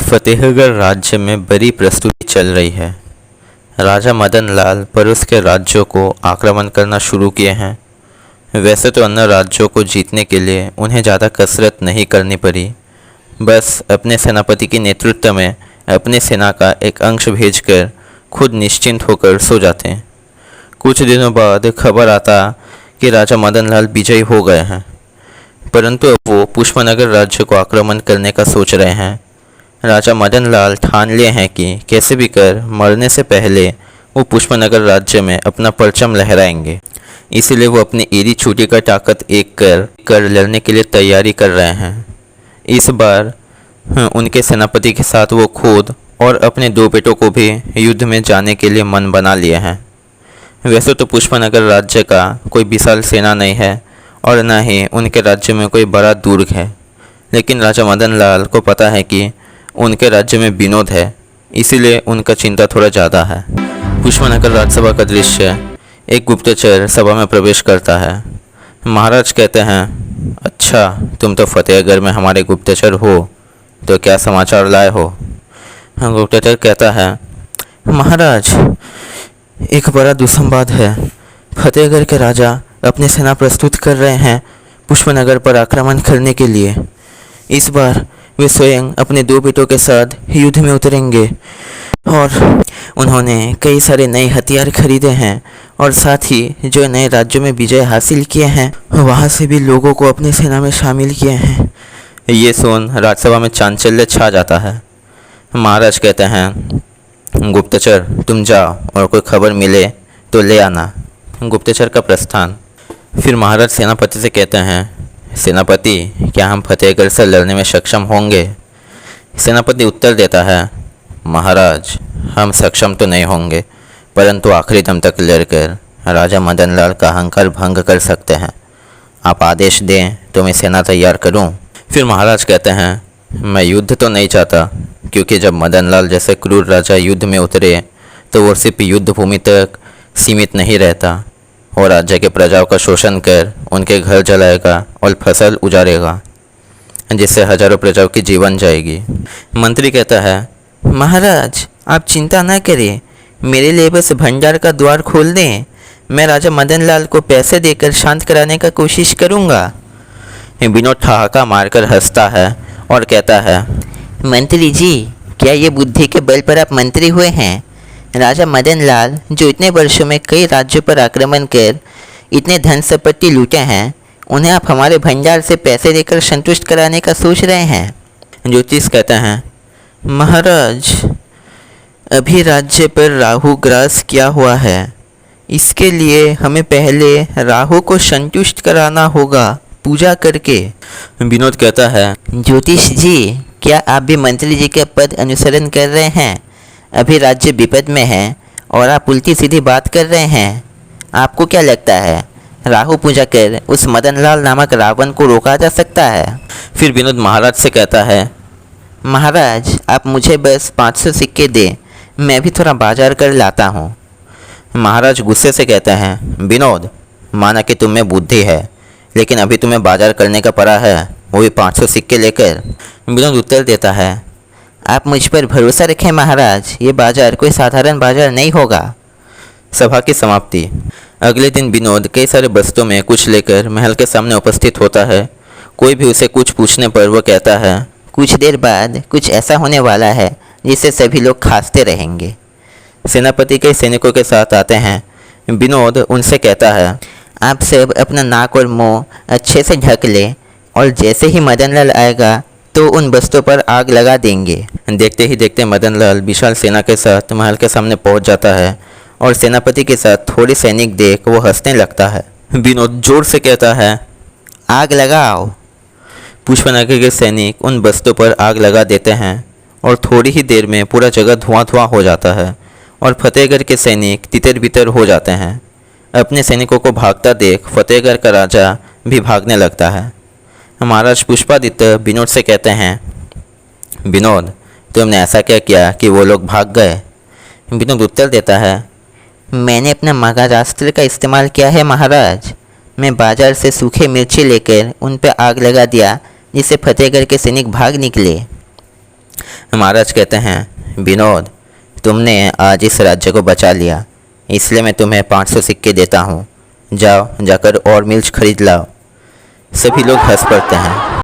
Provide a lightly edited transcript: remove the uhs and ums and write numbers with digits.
फतेहगढ़ राज्य में बड़ी प्रस्तुति चल रही है। राजा मदन लाल पड़ोस के राज्यों को आक्रमण करना शुरू किए हैं। वैसे तो अन्य राज्यों को जीतने के लिए उन्हें ज़्यादा कसरत नहीं करनी पड़ी, बस अपने सेनापति के नेतृत्व में अपनी सेना का एक अंश भेजकर खुद निश्चिंत होकर सो जाते हैं। कुछ दिनों बाद खबर आता कि राजा मदन लाल विजयी हो गए हैं, परंतु अब वो पुष्पनगर राज्य को आक्रमण करने का सोच रहे हैं। राजा मदन लाल ठान लिए हैं कि कैसे भी कर मरने से पहले वो पुष्पनगर राज्य में अपना परचम लहराएंगे। इसीलिए वो अपनी एड़ी छूटी का ताकत एक कर लड़ने के लिए तैयारी कर रहे हैं। इस बार उनके सेनापति के साथ वो खुद और अपने दो बेटों को भी युद्ध में जाने के लिए मन बना लिए हैं। वैसे तो पुष्पनगर राज्य का कोई विशाल सेना नहीं है और न ही उनके राज्य में कोई बड़ा दुर्ग है, लेकिन राजा मदन लाल को पता है कि उनके राज्य में विनोद है, इसीलिए उनका चिंता थोड़ा ज़्यादा है। पुष्पनगर राज्यसभा का दृश्य, एक गुप्तचर सभा में प्रवेश करता है। महाराज कहते हैं, अच्छा तुम तो फतेहगढ़ में हमारे गुप्तचर हो, तो क्या समाचार लाए हो? गुप्तचर कहता है, महाराज एक बड़ा दुस्संबाद है। फतेहगढ़ के राजा अपनी सेना प्रस्तुत कर रहे हैं पुष्पनगर पर आक्रमण करने के लिए। इस बार वे स्वयं अपने दो बेटों के साथ युद्ध में उतरेंगे और उन्होंने कई सारे नए हथियार खरीदे हैं और साथ ही जो नए राज्यों में विजय हासिल किए हैं वहाँ से भी लोगों को अपनी सेना में शामिल किए हैं। ये सुन राज्यसभा में चांचल्य छा जाता है। महाराज कहते हैं, गुप्तचर तुम जाओ और कोई खबर मिले तो ले आना। गुप्तचर का प्रस्थान। फिर महाराज सेनापति से कहते हैं, सेनापति क्या हम फतेहगढ़ से लड़ने में सक्षम होंगे? सेनापति उत्तर देता है, महाराज हम सक्षम तो नहीं होंगे, परंतु आखिरी दम तक लड़कर राजा मदन लाल का अहंकार भंग कर सकते हैं। आप आदेश दें तो मैं सेना तैयार करूं। फिर महाराज कहते हैं, मैं युद्ध तो नहीं चाहता, क्योंकि जब मदन लाल जैसे क्रूर राजा युद्ध में उतरे तो वो सिर्फ युद्ध भूमि तक सीमित नहीं रहता और राज्य के प्रजाओं का शोषण कर उनके घर जलाएगा और फसल उजाड़ेगा, जिससे हजारों प्रजाओं की जीवन जाएगी। मंत्री कहता है, महाराज आप चिंता न करें, मेरे लिए बस भंडार का द्वार खोल दें, मैं राजा मदन लाल को पैसे देकर शांत कराने का कोशिश करूँगा। विनोद ठहाका मारकर हंसता है और कहता है, मंत्री जी क्या ये बुद्धि के बल पर आप मंत्री हुए हैं? राजा मदन लाल जो इतने वर्षों में कई राज्यों पर आक्रमण कर इतने धन संपत्ति लूटे हैं, उन्हें आप हमारे भंडार से पैसे देकर संतुष्ट कराने का सोच रहे हैं। ज्योतिष कहते हैं, महाराज अभी राज्य पर राहु ग्रास किया हुआ है, इसके लिए हमें पहले राहु को संतुष्ट कराना होगा पूजा करके। विनोद कहता है, ज्योतिष जी क्या आप भी मंत्री जी के पद अनुसरण कर रहे हैं? अभी राज्य विपद में है और आप उल्टी सीधी बात कर रहे हैं। आपको क्या लगता है राहु पूजा कर उस मदन लाल नामक रावण को रोका जा सकता है? फिर विनोद महाराज से कहता है, महाराज आप मुझे बस 500 सिक्के दें, मैं भी थोड़ा बाजार कर लाता हूँ। महाराज गुस्से से कहते हैं, विनोद माना कि तुम में बुद्धि है, लेकिन अभी तुम्हें बाजार करने का पड़ा है, वो भी 500 सिक्के लेकर। विनोद उत्तर देता है, आप मुझ पर भरोसा रखें महाराज, ये बाजार कोई साधारण बाजार नहीं होगा। सभा की समाप्ति। अगले दिन विनोद कई सारे बस्तों में कुछ लेकर महल के सामने उपस्थित होता है। कोई भी उसे कुछ पूछने पर वह कहता है, कुछ देर बाद कुछ ऐसा होने वाला है जिससे सभी लोग खांसते रहेंगे। सेनापति कई सैनिकों के साथ आते हैं। विनोद उनसे कहता है, आप सब अपना नाक और मुंह अच्छे से ढक लें और जैसे ही मदन लाल आएगा तो उन बस्तों पर आग लगा देंगे। देखते ही देखते मदन लाल विशाल सेना के साथ महल के सामने पहुंच जाता है और सेनापति के साथ थोड़े सैनिक देख वो हंसने लगता है। विनोद जोर से कहता है, आग लगाओ। पुष्पनगर के सैनिक उन बस्तों पर आग लगा देते हैं और थोड़ी ही देर में पूरा जगह धुआं धुआं हो जाता है और फतेहगढ़ के सैनिक तितर बितर हो जाते हैं। अपने सैनिकों को भागता देख फतेहगढ़ का राजा भी भागने लगता है। महाराज पुष्पादित्य विनोद से कहते हैं, विनोद तुमने ऐसा क्या किया कि वो लोग भाग गए? विनोद उत्तर देता है, मैंने अपना मगाजास्त्र का इस्तेमाल किया है महाराज। मैं बाजार से सूखे मिर्ची लेकर उन पर आग लगा दिया, जिससे फतेहगढ़ के सैनिक भाग निकले। महाराज कहते हैं, विनोद, तुमने आज इस राज्य को बचा लिया, इसलिए मैं तुम्हें 500 सिक्के देता हूँ। जाओ, जाकर और मिर्च खरीद लाओ। सभी लोग हंस पड़ते हैं।